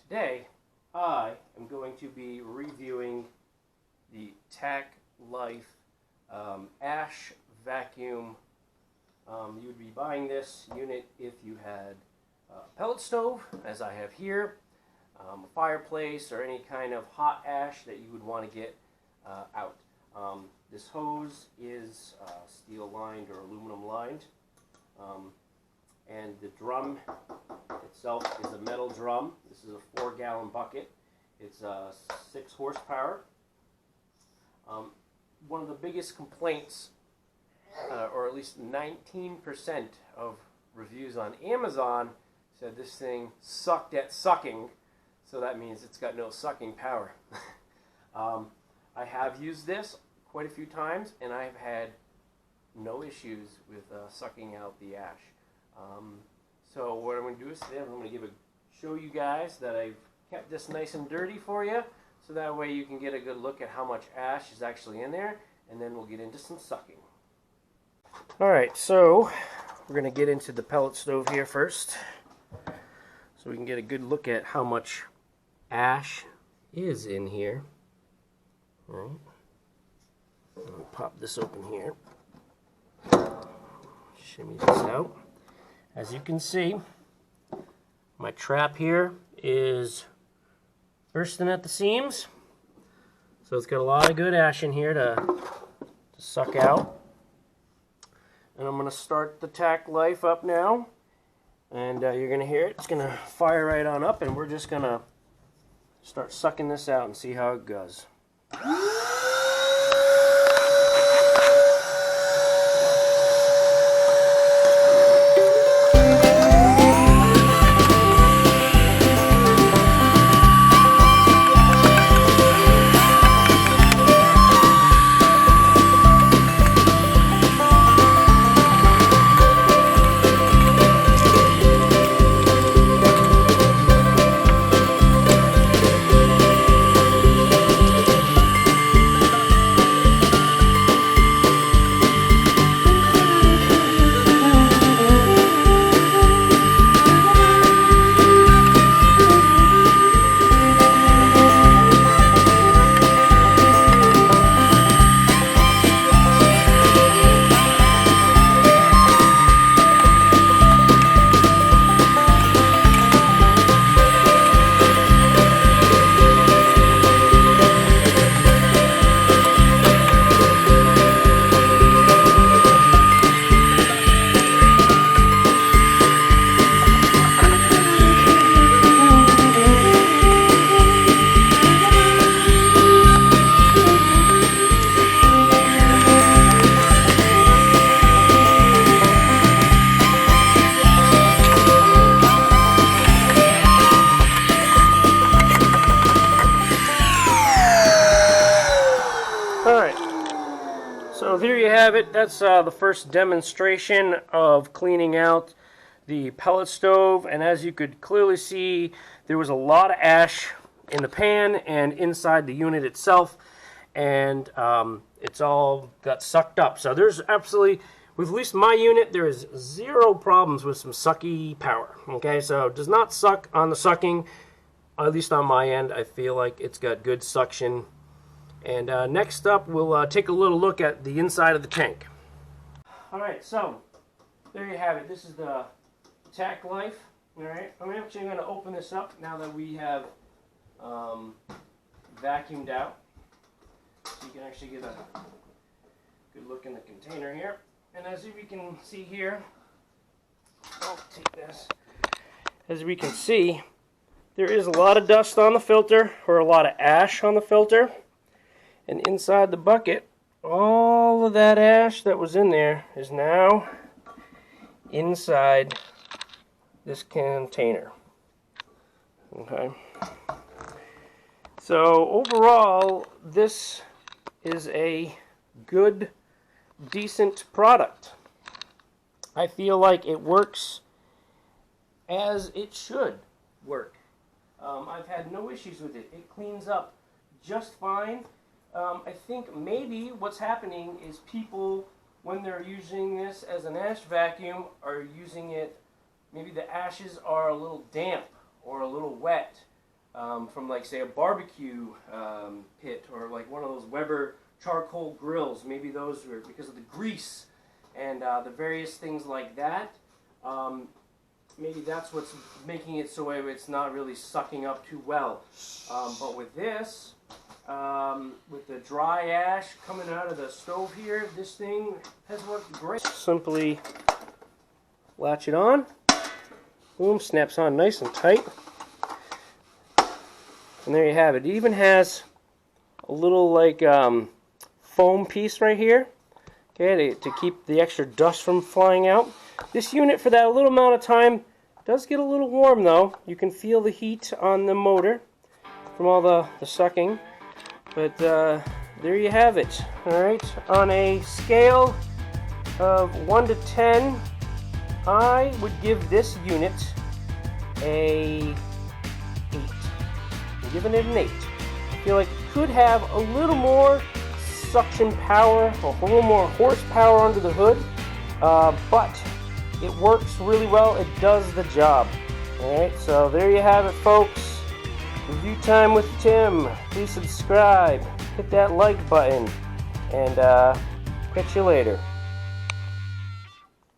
Today, I am going to be reviewing the Tack Ash vacuum. You would be buying this unit if you had a pellet stove, as I have here, a fireplace, or any kind of hot ash that you would want to get out. This hose is steel lined or aluminum lined, and the drum itself is a metal drum. This is a 4-gallon bucket. It's 6 horsepower. One of the biggest complaints, or at least 19% of reviews on Amazon, said this thing sucked at sucking, so that means it's got no sucking power. I have used this quite a few times, and I've had no issues with sucking out the ash. So what I'm going to do is today I'm going to show you guys that I've kept this nice and dirty for you, so that way you can get a good look at how much ash is actually in there, and then we'll get into some sucking. Alright, so we're going to get into the pellet stove here first, so we can get a good look at how much ash is in here. Alright, I'll pop this open here, shimmy this out. As you can see, my trap here is bursting at the seams, so it's got a lot of good ash in here to suck out. And I'm going to start the Tack Life up now, and you're going to hear it. It's going to fire right on up, and we're just going to start sucking this out and see how it goes. So there you have it. That's the first demonstration of cleaning out the pellet stove, and as you could clearly see, there was a lot of ash in the pan and inside the unit itself, and it's all got sucked up. So there's absolutely, with at least my unit, there is zero problems with some sucky power. Okay, so it does not suck on the sucking, at least on my end. I feel like it's got good suction. And next up, we'll take a little look at the inside of the tank. Alright, so there you have it. This is the Tack Life. Alright, I'm actually going to open this up now that we have vacuumed out. So you can actually get a good look in the container here. And as we can see here, I'll take this. As we can see, there is a lot of dust on the filter, or a lot of ash on the filter. And inside the bucket, all of that ash that was in there is now inside this container. Okay. So overall, this is a good, decent product. I feel like it works as it should work. I've had no issues with it. It cleans up just fine. I think maybe what's happening is people, when they're using this as an ash vacuum, are using it, maybe the ashes are a little damp or a little wet. from like say a barbecue pit or like one of those Weber charcoal grills. Maybe those were because of the grease and the various things like that. Maybe that's what's making it so it's not really sucking up too well. But with this, with the dry ash coming out of the stove here, this thing has worked great. Simply latch it on. Boom, snaps on nice and tight. And there you have it. It even has a little like foam piece right here, okay, to keep the extra dust from flying out. This unit, for that little amount of time, does get a little warm though. You can feel the heat on the motor from all the sucking. But there you have it. Alright, on a scale of 1 to 10, I would give this unit a 8. I'm giving it an 8. I feel like it could have a little more suction power, a little more horsepower under the hood, but it works really well. It does the job. Alright, so there you have it, folks. Review time with Tim. Please subscribe, hit that like button, and catch you later.